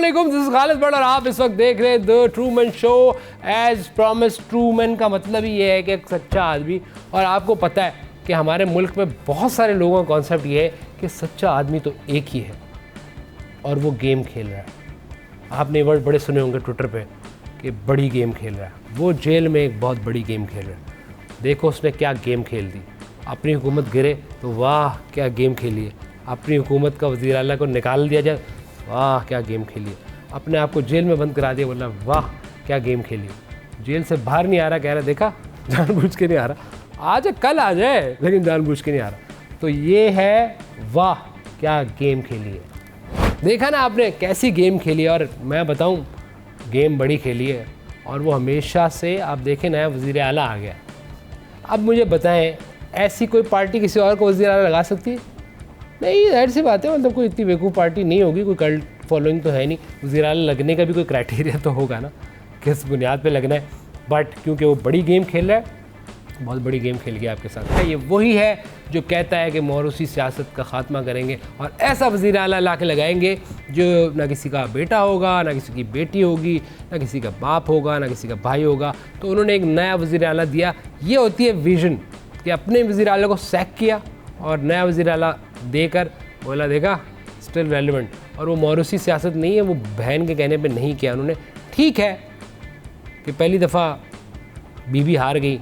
अस्सलामुअलैकुम, this is Khalid but और आप इस वक्त देख रहे हैं the Truman show. As promise, Truman का मतलब ही ये है कि एक सच्चा आदमी। और आपको पता है कि हमारे मुल्क में बहुत सारे लोगों का कॉन्सेप्ट ये है कि सच्चा आदमी तो एक ही है और वो गेम खेल रहा है। आपने वर्ड बड़े सुने होंगे ट्विटर पे कि बड़ी गेम खेल रहा है। वो जेल में एक बहुत बड़ी गेम खेल रहा है। देखो उसने क्या गेम खेल दी। अपनी हुकूमत गिरे तो वाह क्या गेम खेली है। अपनी हुकूमत का वज़ीर आला को निकाल दिया जाए, वाह क्या गेम खेली है। अपने आप को जेल में बंद करा दिया, बोला वाह क्या गेम खेली है। जेल से बाहर नहीं आ रहा, कह रहा देखा जानबूझ के नहीं आ रहा, आ जाए कल आ जाए लेकिन जानबूझ के नहीं आ रहा। तो ये है वाह क्या गेम खेली है। देखा ना आपने कैसी गेम खेली है। और मैं बताऊं गेम बड़ी खेली है और वो हमेशा से आप देखें नया वज़ीर आला आ गया। अब मुझे बताएं ऐसी कोई पार्टी किसी और को वज़ीर आला लगा सकती है? नहीं, जाहिर सी बात है, मतलब कोई इतनी बेवकूफ़ पार्टी नहीं होगी, कोई कल्ट फॉलोइंग तो है नहीं। वज़ीर आला लगने का भी कोई क्राइटेरिया तो होगा ना, किस बुनियाद पे लगना है। बट क्योंकि वो बड़ी गेम खेल रहा है, बहुत बड़ी गेम खेल गया आपके साथ। ये वही है जो कहता है कि मौरूसी सियासत का ख़ात्मा करेंगे और ऐसा वज़ीर आला ला के लगाएंगे जो ना किसी का बेटा होगा, ना किसी की बेटी होगी, ना किसी का बाप होगा, ना किसी का भाई होगा। तो उन्होंने एक नया वज़ीर आला दिया। ये होती है विजन कि अपने वज़ीर आला को सैक किया और नया वज़ीर आला देकर बोला देखा स्टिल रेलिवेंट। और वो मौरूसी सियासत नहीं है, वो बहन के कहने पे नहीं किया उन्होंने। ठीक है कि पहली दफ़ा बीबी हार गई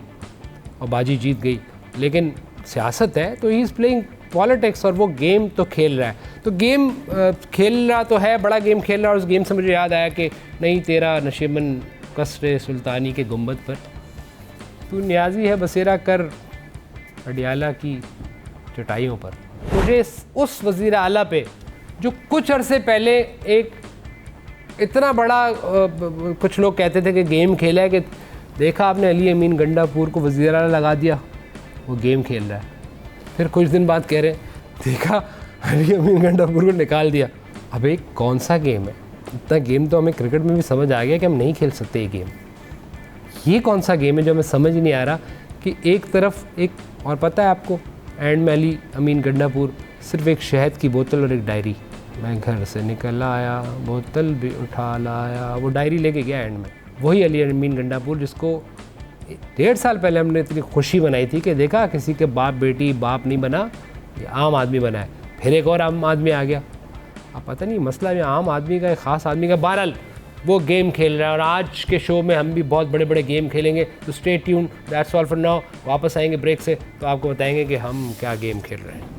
और बाजी जीत गई, लेकिन सियासत है तो ही इज़ प्लेइंग पॉलिटिक्स और वो गेम तो खेल रहा है। तो गेम खेल रहा तो है, बड़ा गेम खेल रहा है। और उस गेम से मुझे याद आया कि नहीं तेरा नशेमन कसरे सुल्तानी के गुंबद पर तू न्याजी है बसेरा कर अडियाला की चटाइयों पर। मुझे उस वज़ीर आला पे जो कुछ अरसे पहले एक इतना बड़ा कुछ लोग कहते थे कि गेम खेला है, कि देखा आपने अली अमीन गंडापुर को वज़ीर आला लगा दिया, वो गेम खेल रहा है। फिर कुछ दिन बाद कह रहे देखा अली अमीन गंडापुर को निकाल दिया। अबे कौन सा गेम है? इतना गेम तो हमें क्रिकेट में भी समझ आ गया कि हम नहीं खेल सकते ये गेम। ये कौन सा गेम है जो हमें समझ नहीं आ रहा कि एक तरफ एक और पता है आपको एंड में अली अमीन गंडापुर सिर्फ एक शहद की बोतल और एक डायरी, मैं घर से निकल आया बोतल भी उठा लाया, वो डायरी लेके गया एंड में। वही अली अमीन गंडापुर जिसको 1.5 साल पहले हमने इतनी खुशी बनाई थी कि देखा किसी के बाप बेटी बाप नहीं बना, ये आम आदमी बना है। फिर एक और आम आदमी आ गया। अब पता नहीं मसला ये आम आदमी का, ख़ास आदमी का। बहरहाल वो गेम खेल रहा है और आज के शो में हम भी बहुत बड़े बड़े गेम खेलेंगे। तो stay tune, that's all for now. वापस आएंगे ब्रेक से तो आपको बताएंगे कि हम क्या गेम खेल रहे हैं।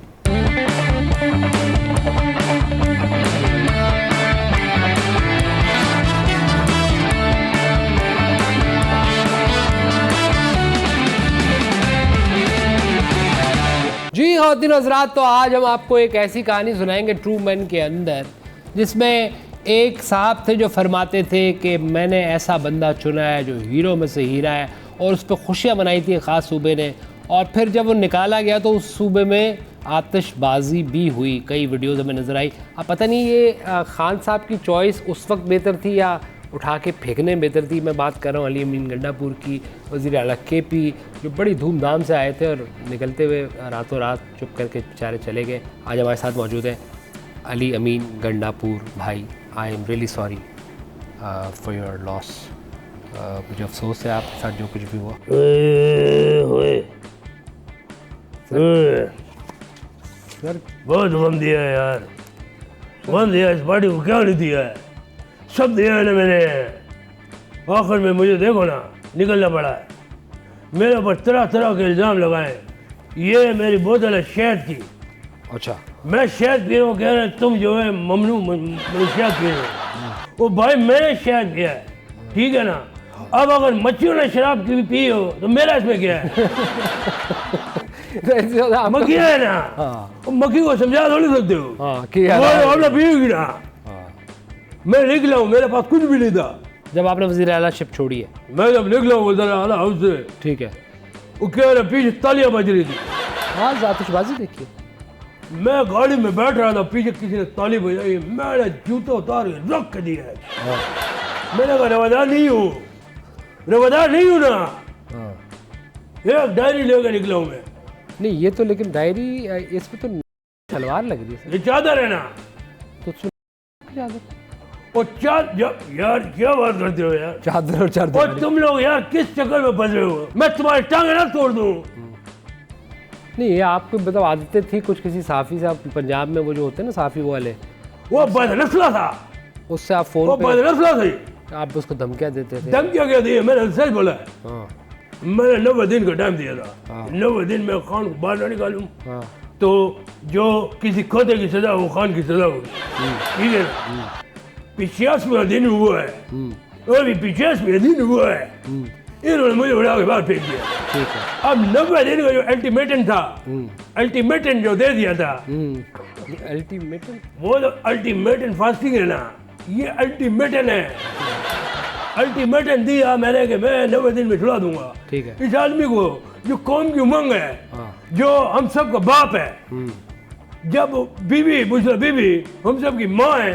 जी ख़वातीन हज़रात, तो आज हम आपको एक ऐसी कहानी सुनाएंगे ट्रूमैन के अंदर, जिसमें एक साहब थे जो फरमाते थे कि मैंने ऐसा बंदा चुना है जो हीरो में से हीरा है, और उस पर खुशियाँ मनाई थी ख़ास सूबे ने। और फिर जब वो निकाला गया तो उस सूबे में आतिशबाजी भी हुई, कई वीडियोज़ हमें नज़र आई। अब पता नहीं ये खान साहब की चॉइस उस वक्त बेहतर थी या उठा के फेंकने बेहतर थी। मैं बात कर रहा हूँ अली अमीन गंडापुर की, वज़ीर आला KP, जो बड़ी धूमधाम से आए थे और निकलते हुए रातों रात चुप करके बेचारे चले गए। आज हमारे साथ मौजूद है अली अमीन गंडापुर भाई। I am really sorry for your loss. मुझे अफसोस है आपके साथ जो कुछ भी हुआ। सर बहुत गम दिया है यार, गम दिया। इस पार्टी को क्या नहीं दिया है, सब दिया है ना मैंने। आखिर में मुझे देखो ना निकलना पड़ा है। मेरे ऊपर तरह तरह के इल्ज़ाम लगाए। ये मेरी बोतल है शहद की। अच्छा, मैं शहद पी रहा हूँ, कह रहे तुम जो है ममनू शहद पी रहे हो। वो भाई मैंने शहद पिया है, ठीक है ना। अब अगर मच्छियों ने शराब की पी हो तो मेरा इसमें क्या है? मक्खी है ना, मक्खी को समझा थोड़ी सकते हो। हमने पिएगी ना। मैं निकला हूँ, मेरे पास कुछ भी नहीं था। जब आपने वज़ीर आला शिप छोड़ी है? मैं जब निकला हूँ वज़ीर आला हाउस से, ठीक है, वो कह रहे पीछे तालियां बज रही थी। हाँ आतिशबाजी देखिए। मैं गाड़ी में बैठ रहा था, पीछे किसी ने ताली बजाई, मैंने जूते उतार के रख के दिया। मैंने कहा रवादार नहीं हूँ, रवादार नहीं हूँ ना। एक डायरी लेकर निकला हूँ मैं। नहीं ये तो, लेकिन डायरी इसमें तो सलवार लग रही है। ये चादर है ना, तो चादर और यार क्या बात करते हो यार। चादर और चार और दीवारी। तुम लोग यार किस चक्कर में फंसे हो, मैं तुम्हारी टांगे ना तोड़ दूं। नहीं, ये आपको मतलब आदतें थी कुछ किसी साफ़ी से, आप पंजाब में वो जो होते हैं ना साफ़ी वो वाले, वो बदनस्ला था, उससे आप वो फ़ोन पे बदनस्ला थी। आप उसको धमकियाँ देते थे। धमकियाँ क्या दी है, मैंने सच बोला है। हाँ मैंने 90 दिन का टाइम दिया था, हाँ। 90 दिन में खान को बाहर ना निकालूं हाँ तो जो किसी खोते की सजा वो खान की सजा होगी, ठीक है ना। 85वां दिन हुआ है, और भी 85वां दिन हुआ है, इन्होंने मुझे उड़ा के बाहर फेंक दिया। ठीक है। अब 90 दिन का जो अल्टीमेटम था, अल्टीमेटम जो दे दिया था, अल्टीमेटम। वो जो अल्टीमेटम फास्टिंग है ना, ये अल्टीमेटम है। अल्टीमेटम दिया मैंने कि मैं 90 दिन में छुड़ा दूंगा ठीक है। इस आदमी को जो कौम की उमंग है, हाँ। जो हम सब का बाप है। जब बीवी मुझे बीवी हम सब की माँ है,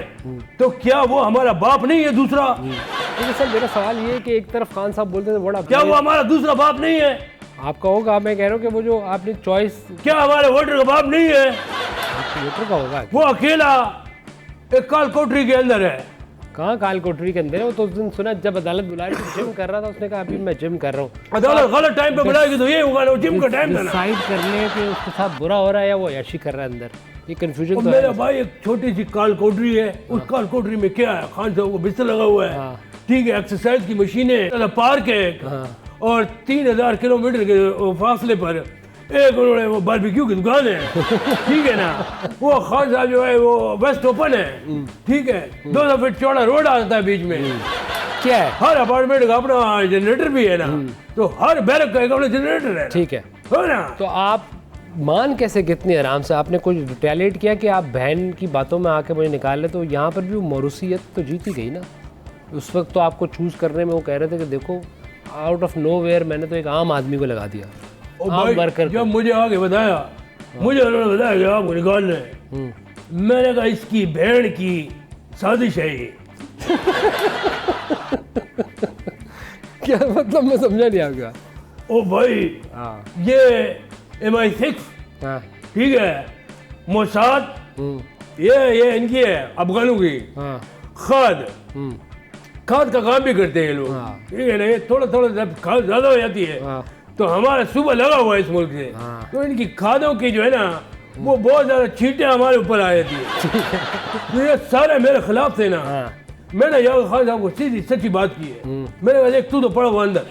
तो क्या वो हमारा बाप नहीं है दूसरा? लेकिन सर मेरा सवाल ये है कि एक तरफ खान साहब बोलते थे बड़ा, क्या वो हमारा दूसरा बाप नहीं है? आपका होगा, मैं कह रहा हूँ कि वो जो आपने चॉइस क्या हमारे वोटर का बाप नहीं है? वोटर का होगा। वो अकेला एक काल कोठरी के अंदर है। कहाँ काल कोठरी के अंदर है? वो तो उस दिन सुना जब अदालत बुला रही थी, जिम कर रहा था, उसने कहा अभी मैं जिम कर रहा हूँ। अदालत गलत टाइम पे बुलाएगी तो ये होगा ना, जिम का टाइम था ना। डिसाइड कर ले कि उसके साथ बुरा हो रहा है या वो याशी कर रहा है अंदर, ये कंफ्यूजन तो मेरा है। भाई एक छोटी सी काल कोठरी है, उस काल कोठरी में क्या है, खान साहब को बिस्तर लगा हुआ है, हाँ। ठीक है, एक्सरसाइज की मशीनें, पार्क है, हाँ। और 3000 किलोमीटर के फासले पर एक उन्होंने वो बारबेक्यू की दुकान है, ठीक है ना। वो खान साहब जो है वो वेस्ट ओपन है, ठीक है, 200 फीट चौड़ा रोड आता है बीच में। क्या है? हर अपार्टमेंट का अपना जनरेटर भी है ना, तो हर बैरक का एक अपना जनरेटर है, ठीक है। हो ना। तो आप मान कैसे कितनी आराम से, आपने कुछ रिटेलिएट किया कि आप बहन की बातों में आके मुझे निकाल ले? तो यहाँ पर भी वो मौरूसियत तो जीती गई ना। उस वक्त तो आपको चूज़ करने में वो कह रहे थे कि देखो आउट ऑफ नो वेयर मैंने तो एक आम आदमी को लगा दिया, ओ आम भाई, वर्कर जब मुझे आगे बताया, मुझे उन्होंने बताया कि आपको निकालना है, मैंने कहा इसकी बहन की साजिश है ये। क्या मतलब, मैं समझा नहीं आपका। ओ भाई, हाँ ये MI6, हाँ ठीक है, मोसाद, ये इनकी है अफगानों की हाँ खाद, खाद का काम भी करते हैं ये लोग, हाँ। ठीक है ना। ये थोड़ा थोड़ा जब खाद ज्यादा हो जाती है हाँ तो हमारा सुबह लगा हुआ है इस मुल्क से, हाँ। तो इनकी खादों की जो है ना वो बहुत ज्यादा छींटें हमारे ऊपर आ जाती है। तो ये सारे मेरे खिलाफ थे ना। हाँ। मैंने यार खान साहब को सीधी सच्ची बात की है, मैंने कहा देख तू तो पड़ा हुआ अंदर,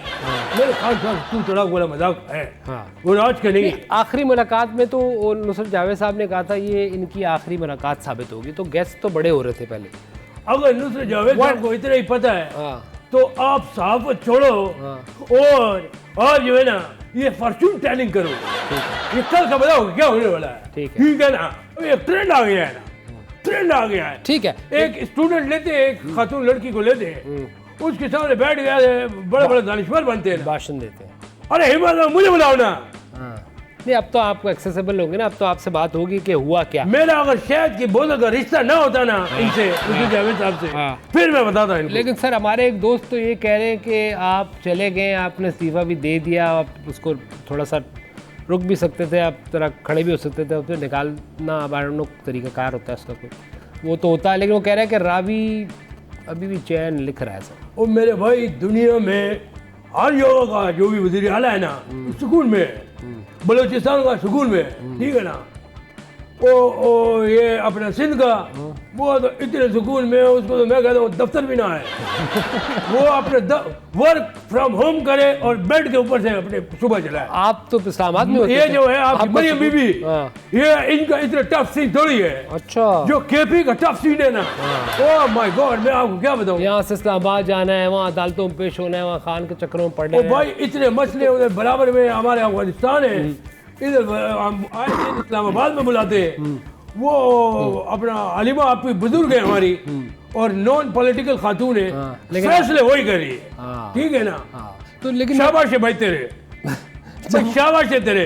मेरे खान साहब तू चढ़ा वाला मजाक है, हाँ। वो आज के नहीं। आखिरी मुलाकात में तो वो नुसरत जावेद साहब ने कहा था ये इनकी आखिरी मुलाकात साबित होगी, तो गेस्ट तो बड़े हो रहे थे पहले। अगर नुसरत जावेद साहब को इतना ही पता है हाँ तो आप सहाफत छोड़ो और जो है ना ये फॉर्चून टेलिंग करो, ये कल का बताओ क्या होने वाला है, ठीक है ना। ये ट्रेंड आ गया है ना, ट्रेंड आ गया है, ठीक है। एक स्टूडेंट लेते हैं, एक खातून लड़की को लेते हैं, उसके सामने बैठ गया, बड़े बड़े दानिशवर बनते हैं, भाषण देते हैं। अरे हिम्मत मुझे बुलाओ ना। हाँ नहीं, अब तो आपको एक्सेसिबल होंगे ना, अब तो आपसे बात होगी कि हुआ क्या। मेरा अगर शहद की बोतल का रिश्ता ना होता ना इनसे, नुसरत जावेद साहब से, हाँ। फिर मैं बताता इनको। लेकिन सर हमारे एक दोस्त तो ये कह रहे हैं कि आप चले गए, आपने इस्तीफा भी दे दिया, आप उसको थोड़ा सा रुक भी सकते थे, आप जरा खड़े भी हो सकते थे, उसको निकालना अब तरीक़ाकार होता है उसका कोई, वो तो होता है। लेकिन वो कह रहा है कि रावी अभी भी चैन लिख रहा है सर। ओ मेरे भाई, दुनिया में हर जगह का जो भी वज़ीर आला है ना सुकून में है, बलूचिस्तान का सुकून में है, ठीक है ना। ओ ये अपना सिंध का वो तो इतने सुकून में है, उसको तो मैं कहता हूँ दफ्तर भी ना है। वो अपने वर्क फ्रॉम होम करे और बेड के ऊपर से अपने सुबह चलाए। आप तो इस्लामाबाद में होते ये थे। जो है आपकी आपका मरियम बीबी, हाँ। ये इनका इतना टफ सीन थोड़ी है। अच्छा, जो केपी का टफ सीन है ना, ओह माय गॉड, मैं आपको क्या बताऊं। यहाँ से इस्लामाबाद जाना है, वहाँ अदालतों में पेश होना है, वहाँ खान के चक्करों में पड़ना ओ है। भाई इतने मसले उधर बराबर में हमारे अफगानिस्तान है, इधर हम आए थे इस्लामाबाद में बुलाते हैं। वो अपना अलीमा आपकी बुजुर्ग है हमारी और नॉन पॉलिटिकल खातून है, लेकिन फैसले वही कर रही है, हाँ। ठीक है ना। हाँ, तो लेकिन शाबाश है भाई तेरे, भाई शाबाश है तेरे।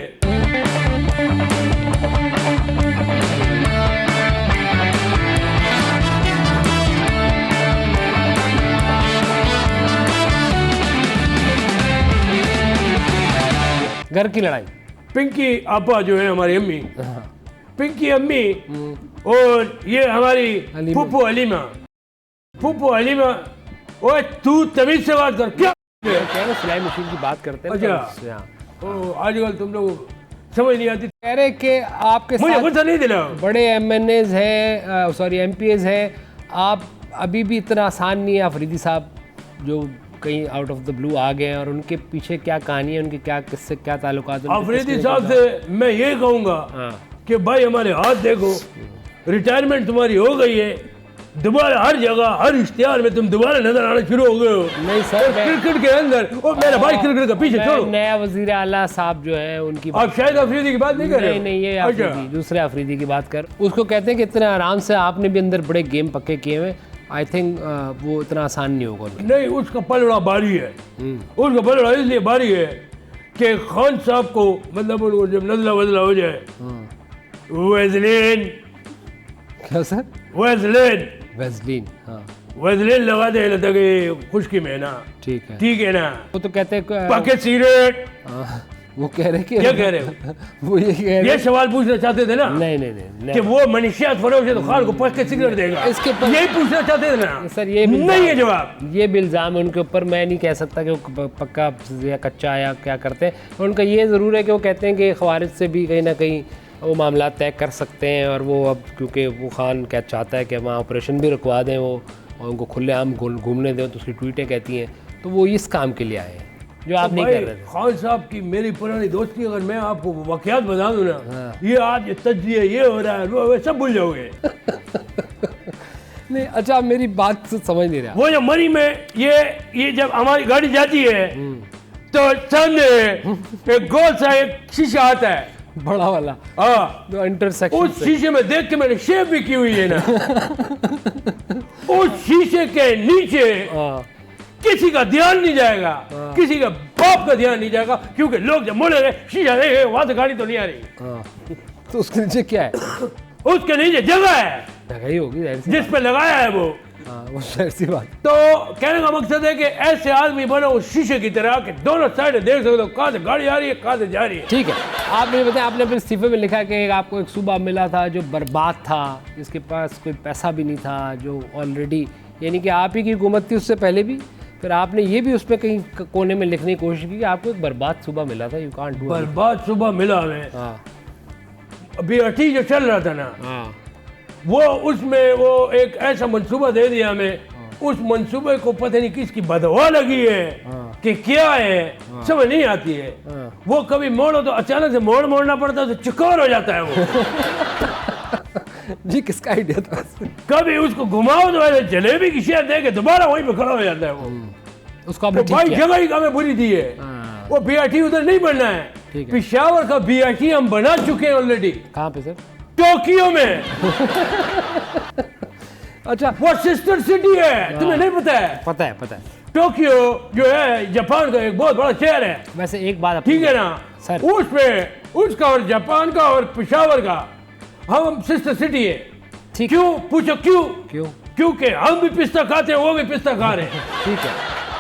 घर की लड़ाई, पिंकी आपा जो है हमारी अम्मी, पिंकी अम्मी और ये हमारी हलीमा। फूफू हलीमा, फूफो हलीमा, ओए तू तमीज से बात कर। क्या कह रहे सिलाई मशीन की बात करते हैं ना, अच्छा। तो उससे, हाँ। ओ, आजकल तुम लोग समझ नहीं आती। कह रहे कि आपके मुझे साथ गुस्सा नहीं दिला। बड़े MNAs हैं, सॉरी MPAs हैं, आप अभी भी इतना आसान नहीं है। अफरीदी साहब जो कहीं आउट ऑफ द ब्लू आ गए हैं, और उनके पीछे क्या कहानी है, उनके क्या किससे क्या ताल्लुकात हैं? अफरीदी साहब से मैं ये कहूँगा हाँ। कि भाई हमारे हाथ देखो, रिटायरमेंट तुम्हारी हो गई है, दोबारा हर जगह हर इश्तिहार में तुम दोबारा नजर आना शुरू हो गए हो। नहीं सर, क्रिकेट के अंदर, ओ मेरा भाई क्रिकेट का पीछे छोड़ो। नया वजीर आला साहब जो है उनकी आप शायद अफरीदी की बात नहीं कर रहे हो? नहीं, ये अच्छा। अफरीदी, दूसरे अफरीदी की बात कर। उसको कहते हैं कि इतने आराम से आपने भी अंदर बड़े गेम पक्के किए हुए, आई थिंक वो इतना आसान नहीं होगा उनके। नहीं, उसका पलड़ा भारी है। उसका पलड़ा इसलिए भारी है कि खान साहब को, मतलब उनको जब नजला वजला हो जाए, वेज़लिन, क्या सर? वेज़लिन वेज़लिन, हाँ वेज़लिन लगा दे लगता कि खुशकी में ना, ठीक है। ठीक है ना। वो तो कहते हैं पैकेट सिगरेट, वो कह रहे कि क्या कह रहे हो? वो ये कह रहे ये सवाल पूछना चाहते थे ना नहीं नहीं नहीं, कि वो मनशियात फरोश है तो खान को पैकेट सिगरेट देगा, इसके ऊपर- यही पूछना चाहते थे ना सर ये भी नहीं है जवाब। ये भी इल्ज़ाम है उनके ऊपर। मैं नहीं कह सकता कि वो पक्का या कच्चा या क्या करते हैं। उनका ये ज़रूर है कि वो कहते हैं कि ख़वारिज से भी कहीं ना कहीं वो मामला तय कर सकते हैं, और वो अब क्योंकि वो खान क्या चाहता है कि वहाँ ऑपरेशन भी रुकवा दें वो, और उनको खुलेआम घूमने दें, तो उसकी ट्वीटें कहती हैं, तो वो इस काम के लिए आए हैं जो आप नहीं भाई, कर रहे थे। खान साहब की मेरी पुरानी दोस्ती अगर मैं आपको वाकयात बता दूं ना, ये आज ये तज्जिए ये हो रहा है वो सब भूल जाओगे। नहीं अच्छा, आप मेरी बात से समझ नहीं रहा। वो जो मरी में ये जब हमारी गाड़ी जाती है तो सामने एक गोल सा एक शीशा आता है, बड़ा वाला, हाँ, जो इंटरसेक्शन उस शीशे में देख के मैंने शेव भी की हुई है ना। उस शीशे के नीचे किसी का ध्यान नहीं जाएगा, किसी का बाप का ध्यान नहीं जाएगा, क्योंकि लोग जब मुड़ेंगे शीशा देखेंगे वहां से गाड़ी तो नहीं आ रही। तो उसके नीचे क्या है? उसके नीचे जगह है जगह ही होगी जाहिर सी जिस पे लगाया है वो। वो जाहिर सी बात। तो कहने का मकसद है कि ऐसे आदमी बनो उस शीशे की तरह कि दोनों साइड देख सकते हो कहाँ से गाड़ी आ रही है कहाँ से जा रही है। ठीक है, आप मुझे बताएं, आपने अपने इस्तीफे में लिखा कि आपको एक सूबा मिला था जो बर्बाद था, जिसके पास कोई पैसा भी नहीं था, जो ऑलरेडी, यानी कि आप ही की हुकूमत थी उससे पहले भी, फिर आपने ये भी उसमें कहीं कोने में लिखने की कोशिश की कि आपको एक बर्बाद सूबा मिला था। You can't do. बर्बाद सुबह मिला हमें। हाँ अभी अठी जो चल रहा था ना, हाँ वो उसमें वो एक ऐसा मंसूबा दे दिया हमें, उस मंसूबे को पता नहीं किसकी बदवा लगी है कि क्या है, समझ नहीं आती है। वो कभी मोड़ो तो अचानक से मोड़ना पड़ता है, तो चकोर हो जाता है वो। जी किसका आइडिया था? कभी उसको घुमाओ तो ऐसे जलेबी की शेप दे के दोबारा वहीं पे खड़ा हो जाता है वो। उसको आपने तो ठीक भाई किया। जगह ही हमें बुरी दी है। हाँ। वो बीआरटी उधर नहीं बनना है, ठीक है। पिशावर का बीआरटी हम बना चुके हैं ऑलरेडी, कहाँ पे सर? टोक्यो में। अच्छा, वो सिस्टर सिटी है, तुम्हें नहीं पता है? पता है पता है। टोक्यो जो है जापान का एक बहुत बड़ा शहर है, वैसे एक बात ठीक है ना? सर। उसमें उसका और जापान का और पिशावर का हम सिस्टर सिटी है। ठीक। क्यों पूछो क्यों? क्यों? क्योंकि हम भी पिस्ता खाते हैं, वो भी पिस्ता खा रहे हैं। ठीक है,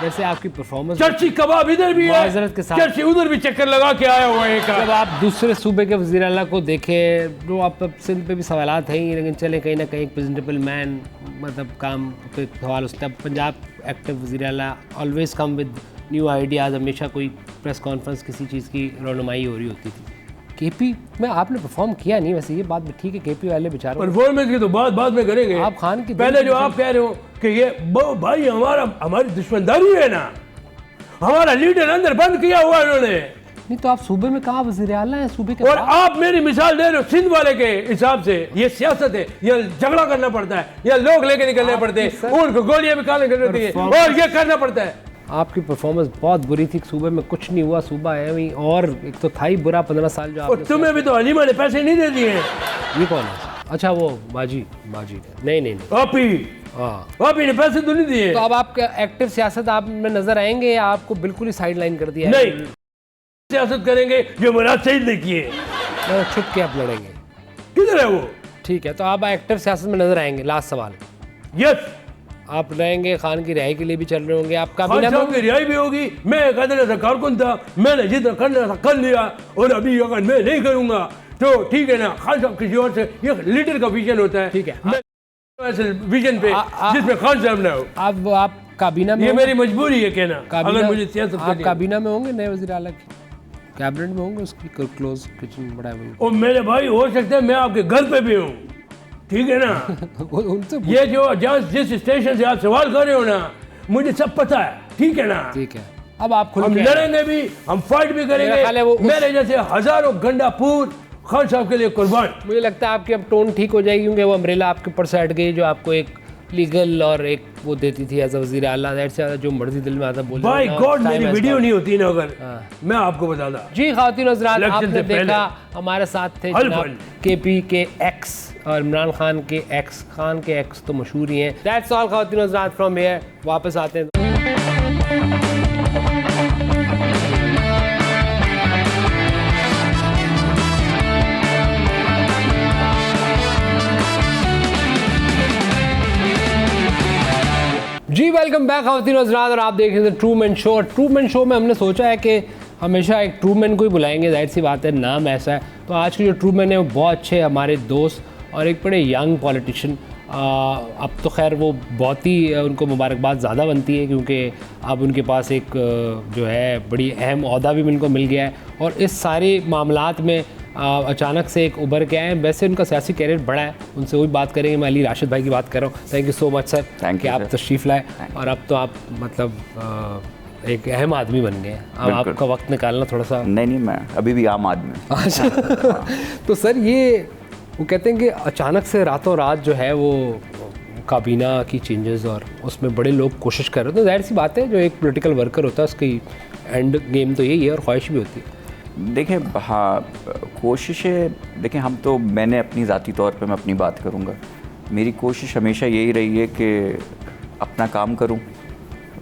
वैसे आपकी परफॉर्मेंस, चर्ची कबाब इधर भी है, माजरत के साथ। चर्ची उधर भी चक्कर लगा के आया हुआ है एक। जब आप दूसरे सूबे के वज़ीर आला को देखें, जो आप सिंध पे भी सवालात हैं ही, लेकिन चले कहीं ना कहीं एक प्रेजेंटेबल मैन, मतलब काम पे सवाल उसका। पंजाब एक्टिव वज़ीर आला always come with new ideas, हमेशा कोई प्रेस कॉन्फ्रेंस किसी चीज़ की रौनुमाई हो रही होती थी। केपी में आपने परफॉर्म किया नहीं, वैसे ये बात भी ठीक है, केपी वाले बेचारों। परफॉर्मेंस की तो बात बाद में करेंगे। आप खान की पहले जो आप कह रहे हो कि ये भाई हमारी दुश्मनदारी है ना, हमारा लीडर अंदर बंद किया हुआ है इन्होंने। नहीं तो आप सूबे में कहाँ वज़ीर आला हैं सूबे के और पास? आप मेरी मिसाल दे रहे हो सिंध वाले के हिसाब से। ये सियासत है, ये झगड़ा करना पड़ता है, या लोग लेके निकलने पड़ते हैं, उनको गोलियां भी खाने करती है, और ये करना पड़ता है। आपकी परफॉर्मेंस बहुत बुरी थी, सूबे में कुछ नहीं हुआ, सूबा है वहीं, और एक तो था ही बुरा 15 साल जो और आपने। तुम्हें भी तो हलीमा ने पैसे नहीं दे दिए। ये कौन है? अच्छा वो बाजी नहीं नहीं नहीं। आप ही ने पैसे तो नहीं दिए। तो अब आपका एक्टिव सियासत आप में नजर आएंगे या आपको बिल्कुल ही साइड लाइन कर दिया है? नहीं, सियासत करेंगे जो मुराद सईद ने किए। मतलब छुप के आप लड़ेंगे? किधर है वो? ठीक है, तो आप एक्टिव सियासत में नजर आएंगे। लास्ट सवाल, यस, आप रहेंगे, खान की रिहाई के लिए भी चल रहे होंगे, आपका भी खान नाम साहब की रिहाई भी होगी। मैं एक आदमी था, कारकुन था, मैंने जितना करना था कर लिया, और अभी अगर मैं नहीं करूंगा तो ठीक है ना, खान साहब किसी और से, ये लीडर का विजन होता है। ठीक है। मैं विजन पे जिसमें खान साहब ना हो। आप काबीना में ये मेरी मजबूरी है कहना, अगर मुझे सियासत आप करनी है। काबीना में होंगे, नए वज़ीर आला की कैबिनेट में होंगे, उसकी क्लोज किचन बड़ा है ओ मेरे भाई, हो सकता है मैं आपके घर पे भी हूँ, ठीक है ना। उनसे ये जो जिस स्टेशन से आप सवाल कर रहे हो ना, मुझे सब पता है, ठीक है ना। ठीक है, अब आप खुल हम के लड़ेंगे भी, हम फाइट भी मेरा ख्याल है करेंगे। वो मेरे जैसे हजारों गंडापुर खान साहब के लिए कुर्बान। मुझे लगता है आपकी अब टोन ठीक हो जाएगी, क्योंकि वो अम्ब्रेला आपके ऊपर से हट गई जो आपको एक लीगल और एक वो देती थी एज अ वज़ीर आला। दैट से जो मर्जी दिल में आता बोल बाय गॉड मेरी वीडियो नहीं होती ना अगर, मैं आपको बताता। जी ख़वातीन हज़रात, इलेक्शन आपने से पहले। देखा हमारे साथ थे हल्फ जनाब हल। केपी के एक्स और इमरान खान के एक्स। खान के एक्स तो मशहूर ही हैं। दैट्स ऑल ख़वातीन हज़रात फ्रॉम हियर। वापस आते हैं। जी वेलकम बैक ख़वातीन हज़रात, और आप देख रहे थे ट्रूमैन शो। ट्रूमैन शो में हमने सोचा है कि हमेशा एक ट्रूमैन को ही बुलाएंगे, जाहिर सी बात है, नाम ऐसा है। तो आज के जो ट्रूमैन है वो बहुत अच्छे हमारे दोस्त और एक बड़े यंग पॉलिटिशियन। अब तो खैर वो बहुत ही उनको मुबारकबाद ज़्यादा बनती है, क्योंकि अब उनके पास एक जो है बड़ी अहम ओहदा भी उनको मिल गया है, और इस सारे मामलात में अचानक से एक उभर के आए हैं। वैसे उनका सियासी कैरियर बड़ा है, उनसे वही बात करेंगे। मैं अली राशिद भाई की बात कर रहा हूँ। Thank you so much sir कि आप तशरीफ़ लाए, और अब तो आप मतलब एक अहम आदमी बन गए हैं। अब आपका वक्त निकालना थोड़ा सा नहीं, मैं अभी भी आम आदमी हूं। अच्छा तो सर ये वो कहते हैं कि अचानक से रातों रात जो है वो काबीना की चेंजेस, और उसमें बड़े लोग कोशिश कर रहे हैं। तो जाहिर सी बात है, जो एक पॉलिटिकल वर्कर होता है उसकी एंड गेम तो यही है, और ख्वाहिश भी होती है। देखिए, हाँ, कोशिशें देखिए, हम तो, मैंने अपनी ज़ाती तौर पे मैं अपनी बात करूँगा, मेरी कोशिश हमेशा यही रही है कि अपना काम करूँ,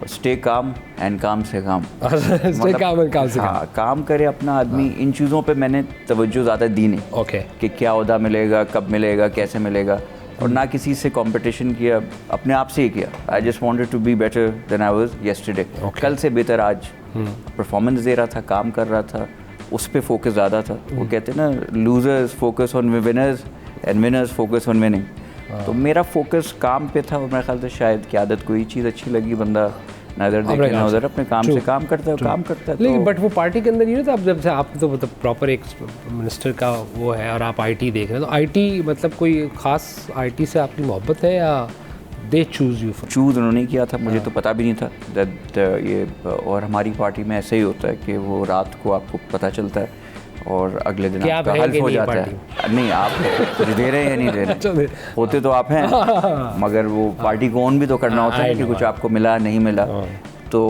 स्टे काम एंड काम से काम। स्टे काम एंड काम से काम। हाँ, काम करे अपना आदमी। इन चीज़ों पे मैंने तवज्जो ज़्यादा दी नहीं। ओके। कि क्या ओहदा मिलेगा, कब मिलेगा, कैसे मिलेगा, और ना किसी से कंपटीशन किया, अपने आप से ही किया। I just wanted to be better than I was yesterday. कल से बेहतर आज। परफॉर्मेंस दे रहा था, काम कर रहा था, उस पर फोकस ज़्यादा था। वो कहते हैं ना, losers focus on winners and winners focus on winning. तो मेरा फोकस काम पे था, और मेरे ख्याल से शायद की आदत कोई चीज़ अच्छी लगी, बंदा ना इधर देखे ना उधर, अपने काम से काम करता है, काम करता है। लेकिन बट वो पार्टी के अंदर ये था, अब जब से आप तो मतलब प्रॉपर एक मिनिस्टर का वो है, और आप आईटी देख रहे हैं, तो आईटी मतलब कोई ख़ास आईटी से आपकी मोहब्बत है, या दे चूज़ यू? चूज़ उन्होंने किया था, मुझे तो पता भी नहीं था दैट ये, और हमारी पार्टी में ऐसे ही होता है कि वो रात को आपको पता चलता है और अगले दिन आपका हल्फ हो जाता है। नहीं, आप कुछ दे रहे हैं या नहीं दे रहे, होते तो आप हैं, मगर वो पार्टी को ऑन भी तो करना होता है कि कुछ आपको मिला नहीं मिला। तो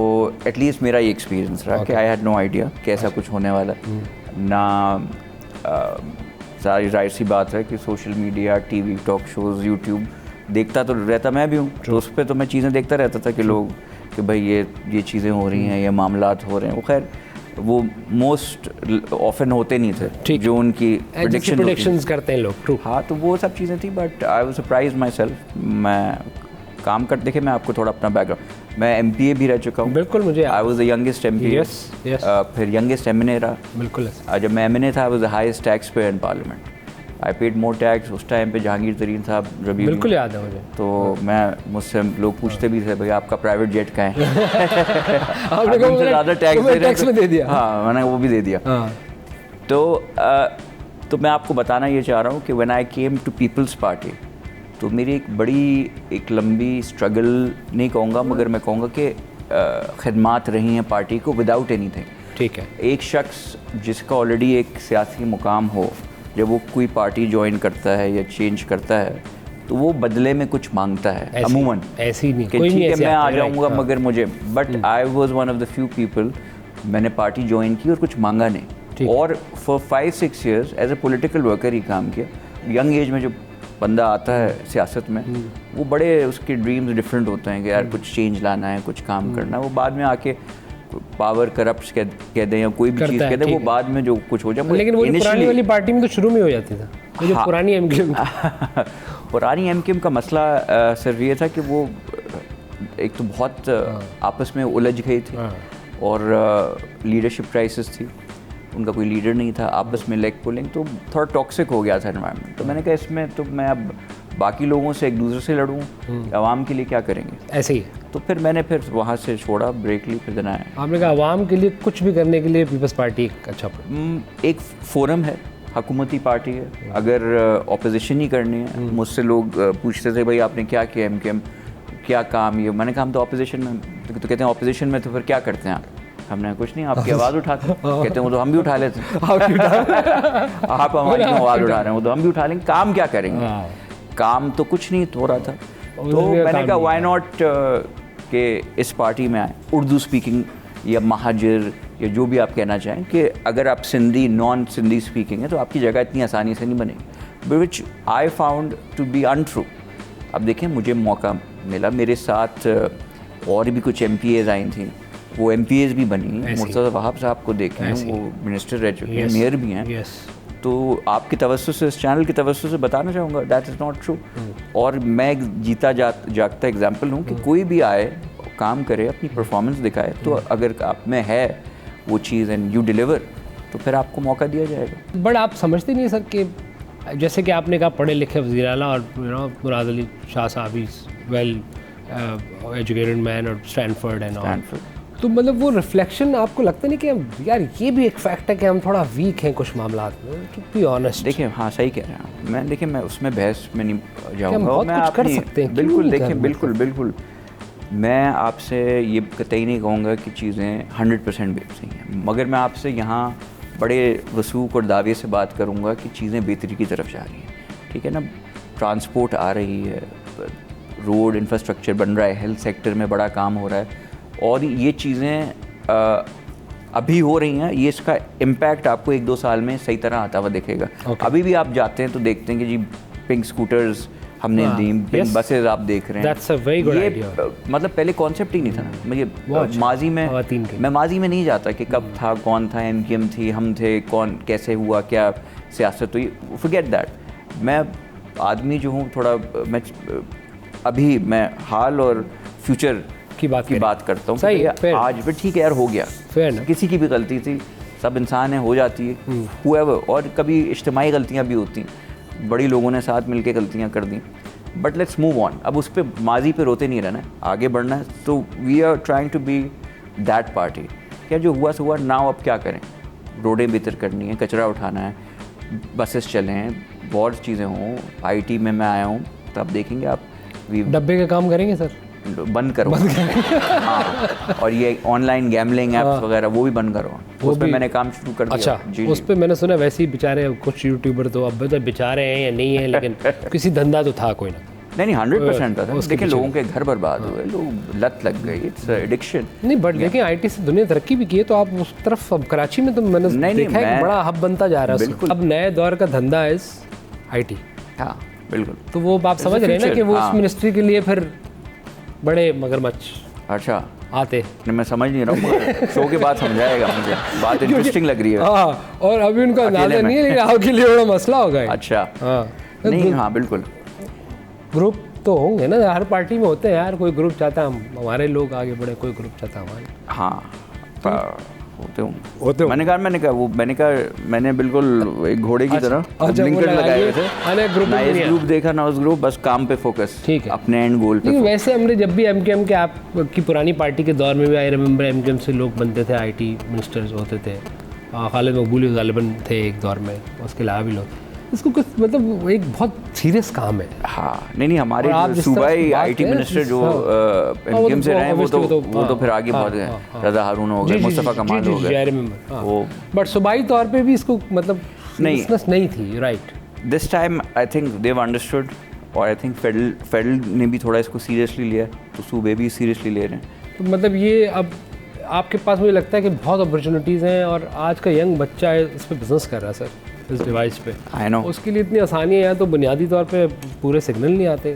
एटलीस्ट मेरा ये एक्सपीरियंस रहा कि आई हैड नो आइडिया कि ऐसा कुछ होने वाला ना। सारी जाहिर सी बात है कि social media, TV, talk shows, YouTube देखता तो रहता मैं भी हूँ, तो उस पर तो मैं चीज़ें देखता रहता था कि लोग, कि भाई ये चीज़ें हो रही हैं, ये मामलात हो रहे हैं। वो खैर वो मोस्ट ऑफन होते नहीं थे जो उनकी प्रेडिक्शंस करते हैं लोग। ट्रू। हाँ, तो वो सब चीज़ें थी, but I was surprise my self. मैं काम कर, देखिए मैं आपको थोड़ा अपना बैकग्राउंड, मैं MPA भी रह चुका हूँ। बिल्कुल, मुझे I was the youngest MPA। फिर यंगेस्ट MNA रहा। बिल्कुल। जब मैं MNA था, I was the highest tax payer in parliament. I paid more tax. उस टाइम पे जहांगीर तरीन साहब जब, बिल्कुल याद है मुझे। तो मैं, मुझसे लोग पूछते भी थे, भाई आपका प्राइवेट जेट कहाँ है? आपने कहा ज़्यादा टैक्स में दे दिया। हाँ, मैंने वो भी दे दिया। तो मैं आपको बताना ये चाह रहा हूँ कि when I came to People's Party, तो मेरी एक लंबी स्ट्रगल नहीं कहूँगा, मगर मैं कहूँगा कि खिदमात रही हैं पार्टी को विदाउट एनीथिंग। ठीक है। एक शख्स जिसका ऑलरेडी एक सियासी मुकाम हो, जब वो कोई पार्टी ज्वाइन करता है या चेंज करता है, तो वो बदले में कुछ मांगता है अमूमन। ऐसी नहीं, कि ठीक है मैं आ जाऊँगा, मगर मुझे, but I was one of the few people, मैंने पार्टी ज्वाइन की और कुछ मांगा नहीं, और for 5-6 years as a political worker ही काम किया। यंग एज में जो बंदा आता है सियासत में, वो बड़े उसके ड्रीम्स डिफरेंट होते हैं कि यार कुछ चेंज लाना है, कुछ काम करना है। वो बाद में आके पावर करप्ट कह दें या कोई भी चीज़ कह दें, वो बाद में जो कुछ हो जाए। लेकिन वो पुरानी वाली पार्टी में तो शुरू में हो जाती था, जो पुरानी MKM पुरानी MKM का मसला सिर्फ ये था कि वो एक तो बहुत आपस में उलझ गई थी, और लीडरशिप क्राइसिस थी, उनका कोई लीडर नहीं था, आपस में लेग पुलिंग, तो थोड़ा टॉक्सिक हो गया था एनवायरनमेंट। तो मैंने कहा इसमें तो मैं अब बाकी लोगों से एक दूसरे से लड़ूं, आवाम के लिए क्या करेंगे? ऐसे ही तो फिर मैंने फिर वहाँ से छोड़ा, ब्रेक ली, फिर देना है। आपने कहा आवाम के लिए कुछ भी करने के लिए पीपल्स पार्टी एक अच्छा एक फोरम है, हुकूमती पार्टी है। अगर ऑपोजिशन ही करनी है, मुझसे लोग पूछते थे भाई आपने क्या किया एमकेएम, क्या काम, ये मैंने कहा हम तो ऑपोजिशन में, तो कहते हैं ऑपोजिशन में तो फिर क्या करते हैं आप? हमने कुछ नहीं, आपकी आवाज़ उठाते हैं। कहते हैं वो तो हम भी उठा लेते हैं। आप हमारी क्यों आवाज़ उठा रहे हैं, वो तो हम भी उठा लेंगे, काम क्या करेंगे? काम तो कुछ नहीं हो रहा था, तो मैंने कहा वाई नॉट कि इस पार्टी में आए, उर्दू स्पीकिंग या महाजिर या जो भी आप कहना चाहें, कि अगर आप सिंधी नॉन सिंधी स्पीकिंग है तो आपकी जगह इतनी आसानी से नहीं बनेगी, which I found to be untrue. अब देखें, मुझे मौका मिला, मेरे साथ और भी कुछ MPAs आई थी, वो MPAs भी बनी। मुर्तज़ा वहाब साहब को देखें, वो मिनिस्टर रह चुके हैं, मेयर भी हैं। तो आपकी तवज्जो से, इस चैनल की तवज्जो से बताना चाहूँगा दैट इज़ नॉट ट्रू। और मैं एक जीता जागता एग्जाम्पल हूँ कि कोई भी आए, काम करे, अपनी परफॉर्मेंस दिखाए, तो अगर आप में है वो चीज़ एंड यू डिलीवर, तो फिर आपको मौका दिया जाएगा। बट आप समझते नहीं सर कि जैसे कि आपने कहा पढ़े लिखे वज़ीर आला, और मुराद अली शाह साहब इज़ वेल एजुकेटेड मैन, और स्टैनफोर्ड एंड ऑल, तो मतलब वो रिफ्लेक्शन आपको लगता नहीं कि यार ये भी एक फैक्ट है कि हम थोड़ा वीक हैं कुछ मामलात में, टू बी ऑनेस्ट? देखिए, हाँ सही कह रहे हैं मैं। देखिए, मैं उसमें बहस में नहीं जाऊँगा, बहुत कुछ कर सकते हैं। बिल्कुल, देखिए बिल्कुल मैं आपसे ये कतई नहीं कहूँगा कि चीज़ें 100% सही हैं, मगर मैं आपसे यहाँ बड़े वसूख और दावे से बात करूँगा कि चीज़ें बेहतरी की तरफ जा रही हैं। ठीक है ना, ट्रांसपोर्ट आ रही है, रोड इंफ्रास्ट्रक्चर बन रहा है, हेल्थ सेक्टर में बड़ा काम हो रहा है, और ये चीज़ें अभी हो रही हैं। ये इसका इम्पैक्ट आपको 1-2 साल में सही तरह आता हुआ दिखेगा। अभी भी आप जाते हैं तो देखते हैं कि जी पिंक स्कूटर्स हमने दी, पिंक बसेस आप देख रहे हैं। That's a very good idea. मतलब पहले कॉन्सेप्ट ही नहीं था। मुझे माजी में, मैं माजी में नहीं जाता कि कब था, कौन था, MKM थी, हम थे, कौन कैसे हुआ, क्या सियासत हुई, फॉरगेट दैट। मैं आदमी जो हूँ थोड़ा, मैं अभी मैं हाल और फ्यूचर की बात करता हूँ। आज भी ठीक है यार, हो गया, किसी की भी गलती थी, सब इंसान है, हो जाती है, whoever, और कभी इज्तिमाई गलतियाँ भी होती हैं, बड़ी लोगों ने साथ मिलके गलतियाँ कर दी, बट लेट्स मूव ऑन। अब उस पर माजी पे रोते नहीं रहना है, आगे बढ़ना है। तो we are trying to be that party. क्या जो हुआ सो हुआ, नाउ अब क्या करें? रोडें बेहतर करनी है, कचरा उठाना है, बसेस चलें, बहुत चीज़ें हों। IT में मैं आया हूँ, तो आप देखेंगे, आप डब्बे का काम करेंगे सर, बंद करो। हाँ, और ये ऑनलाइन गैमलिंग ऐप्स वगैरह वो भी बंद करो, उस पे मैंने काम शुरू कर दिया। अच्छा, उस पे मैंने सुना वैसे ही बेचारे कुछ यूट्यूबर तो अब तो बेचारे हैं या नहीं है, लेकिन किसी धंधा तो था कोई ना। नहीं 100% था। देखिए, लोगों के घर बर्बाद हुए, लोग लत लग गई, इट्स एडिक्शन। नहीं, बट देखिए IT से दुनिया तरक्की भी की है, तो आप उस तरफ, अब कराची में तो मैंने देखा है कि बड़ा हब बनता जा रहा है। अब नए दौर का धंधा है IT। हाँ बिल्कुल। तो वो आप समझ रहे हैं ना कि वो उस मिनिस्ट्री के लिए फिर बड़े मगरमच्छ अच्छा आते। नहीं, मैं समझ नहीं रहा हूँ, शो के बाद समझाएगा मुझे, बात इंटरेस्टिंग लग रही है। हाँ, और अभी उनका अंदाजा नहीं है, लेकिन आपके लिए बड़ा मसला होगा। अच्छा, हाँ नहीं, हाँ बिल्कुल, ग्रुप तो होंगे ना, हर पार्टी में होते हैं यार। कोई ग्रुप चाहता है हमारे लोग आगे बढ़े, कोई ग्रुप चाहता है हमारे। हाँ होते हूँ। मैंने कहा मैंने बिल्कुल एक घोड़े की तरह ब्लिंकर लगाए हुए थे, ना इस ग्रुप देखा ना उस ग्रुप, बस काम पे फोकस, ठीक है, अपने एंड गोल पे। वैसे हमने जब भी MKM के, आपकी पुरानी पार्टी के दौर में भी, आई रिमेंबर MKM से लोग बनते थे, IT मिनिस्टर्स होते थे, खालिद मकबूल गालिबन थे एक दौर में, उसके अलावा भी लोग। इसको कुछ मतलब एक बहुत सीरियस काम है। हाँ, नहीं हमारे सूबाई IT मिनिस्टर जो MKM से रहे, वो तो फिर आगे बहुत गए। रजा हारून हो गए, मुस्तफ़ा कमाल हो गए, वो बट सूबाई तौर पे भी इसको मतलब नहीं थी, right? This time I think Dev understood, और आई थिंक फेडरल ने भी थोड़ा इसको सीरियसली लिया, तो सूबे भी सीरियसली ले रहे हैं। तो मतलब ये अब आपके पास मुझे लगता है कि बहुत अपॉर्चुनिटीज़ हैं, और आज का यंग बच्चा है इस पर बिजनेस कर रहा है सर, इस डिवाइस पे। आई नो, उसके लिए इतनी आसानी है, तो बुनियादी तौर पे पूरे सिग्नल नहीं आते,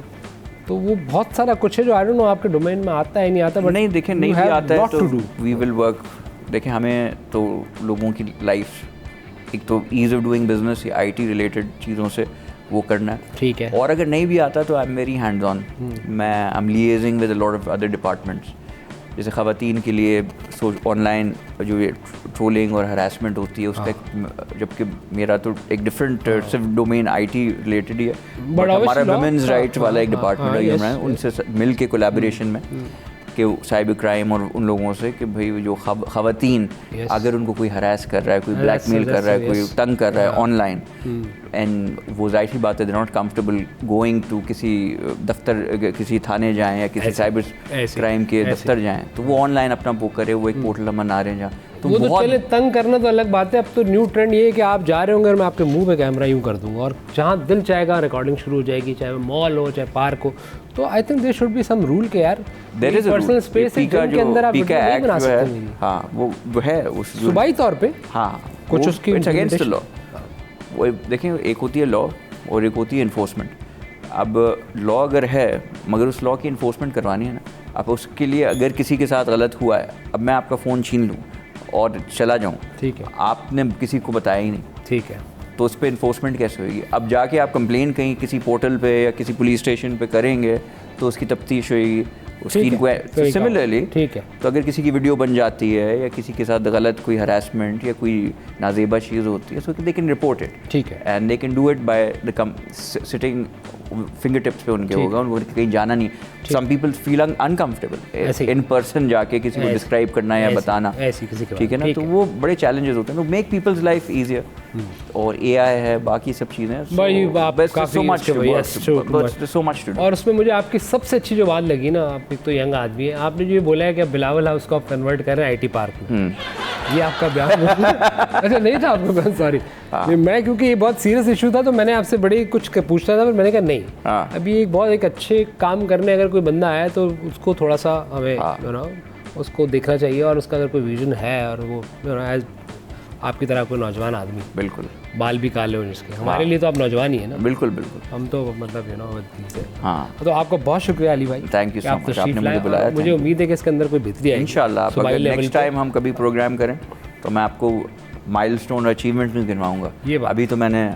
तो वो बहुत सारा कुछ है जो आई डोंट नो आपके डोमेन में आता है नहीं आता। बट नहीं, देखें, नहीं भी आता है तो वी विल वर्क। देखें, हमें तो लोगों की लाइफ, एक तो ईज़ ऑफ डूइंग बिजनेस या IT रिलेटेड चीज़ों से वो करना है, ठीक है। और अगर नहीं भी आता तो I am very hands on. मैं I am liaising with a lot of other departments, जैसे ख़वातीन के लिए ऑनलाइन जो ये ट्रोलिंग और हरासमेंट होती है उसका जबकि मेरा तो एक डिफरेंट सिर्फ डोमेन आईटी रिलेटेड ही है, बट हमारा वुमेन्स राइट्स वाला एक डिपार्टमेंट है हमारा, उनसे मिल के कोलैबोरेशन में कि साइबर क्राइम और उन लोगों से कि भाई जो ख़वातीन अगर उनको कोई हरास कर रहा है, कोई ब्लैकमेल कर रहा है, कोई तंग कर रहा है ऑनलाइन, एंड वो जाहिर सी बात है they not comfortable going to किसी दफ्तर, किसी थाने जाएं या किसी साइबर क्राइम के दफ्तर जाएं, तो वो ऑनलाइन अपना वो करे, वो एक पोर्टल बना रहे हैं जहाँ तो वो तो चले तंग करना तो अलग बात है। अब तो न्यू ट्रेंड ये है कि आप जा रहे होंगे और मैं आपके मुंह पे कैमरा यूं कर दूंगा और जहाँ दिल चाहेगा रिकॉर्डिंग शुरू हो जाएगी, चाहे मॉल हो चाहे पार्क हो। तो I think there should be some rule के यार देयर इज पर्सनल स्पेस है जिनके अंदर आप वीडियो नहीं बना सकते। हाँ वो है उस सूबाई तौर पे हाँ कुछ उसकी इट्स अगेंस्ट द लॉ। वो देखें एक होती है लॉ और एक होती है इन्फोर्समेंट। अब लॉ अगर है मगर उस लॉ की इन्फोर्समेंट करवानी है ना, अब उसके लिए अगर किसी के साथ गलत हुआ है, अब मैं आपका फ़ोन छीन लूँ और चला जाऊँ, ठीक है, आपने किसी को बताया ही नहीं, ठीक है, तो उस पर इन्फोर्समेंट कैसे होगी? अब जाके आप कंप्लेन कहीं किसी पोर्टल पे या किसी पुलिस स्टेशन पे करेंगे तो उसकी तफ्तीश होगी, उसकी सिमिलरली, ठीक है, तो अगर किसी की वीडियो बन जाती है या किसी के साथ गलत कोई हरासमेंट या कोई नाजेबा चीज़ होती है, so they can report it, ठीक है, and they can do it by the sitting finger tips पे उनके होगा, उनको कहीं जाना नहीं। Some people feel uncomfortable in person जाके किसी को डिस्क्राइब करना या बताना, ठीक है ना, तो वो बड़े चैलेंजेस होते हैं, तो मेक पीपल्स लाइफ ईजियर। और एआई है, बाकी सब चीज़ें, सो मच टू डू। और उसमें मुझे आपकी सबसे अच्छी जो बात लगी ना, आप एक तो यंग आदमी है, आपने जो बोला है कि बिलावल हाउस को आप कन्वर्ट कर रहे हैं आईटी पार्क में, ये आपका बयान अच्छा नहीं था आपको, सॉरी मैं क्योंकि ये बहुत सीरियस इशू था तो मैंने आपसे बड़ी कुछ पूछना था, पर मैंने कहा नहीं, अभी एक बहुत एक अच्छे काम करने अगर कोई बंदा आया तो उसको थोड़ा सा हमें उसको देखना चाहिए, और उसका अगर कोई विजन है और वो एज आपकी तरह कोई नौजवान आदमी, बिल्कुल बाल भी काले हो जिसके, हमारे लिए तो आप नौजवान ही है ना, बिल्कुल बिल्कुल, हम तो मतलब हाँ, तो आपका बहुत शुक्रिया अली भाई, थैंक यू सो मच, आपने मुझे बुलाया, मुझे उम्मीद है कि इसके अंदर कोई बेहतरी आएगी इंशाल्लाह। नेक्स्ट टाइम हम कभी प्रोग्राम करें तो मैं आपको माइलस्टोन और अचीवमेंट भी गिनवाऊंगा। ये अभी तो मैंने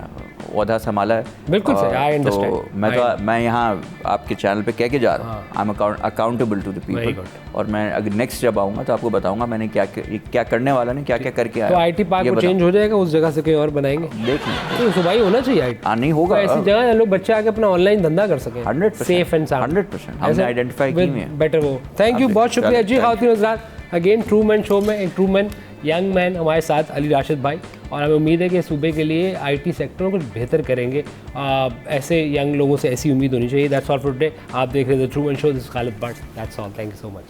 ओहदा संभाला है, बिल्कुल सर, आई अंडरस्टैंड, तो मैं यहाँ आपके चैनल पे कह के जा रहा हूँ, I am accountable to the people, और मैं अगर नेक्स्ट जब आऊँगा तो आपको बताऊंगा मैंने क्या करने वाला नहीं, क्या क्या करके आया। तो आईटी पार्क को चेंज हो जाएगा, उस जगह से कहीं और बनाएंगे, देख लें, तो भाई होना चाहिए आईटी, नहीं होगा ऐसी जगह लोग बच्चे आके अपना ऑनलाइन धंधा कर सकें 100% सेफ एंड साउंड, 100% हमने आइडेंटिफाई की है बेटर वो। थैंक यू, बहुत शुक्रिया जी। खातिन हज़रात, अगेन ट्रू मैन शो में एक ट्रू मैन यंग मैन हमारे साथ अली राशिद भाई, और हमें उम्मीद है कि सूबे के लिए आईटी सेक्टर में कुछ बेहतर करेंगे। ऐसे यंग लोगों से ऐसी उम्मीद होनी चाहिए। That's all for today. आप देख रहे थे true man show, this is Khalid Bhatt, that's all, thank you so much.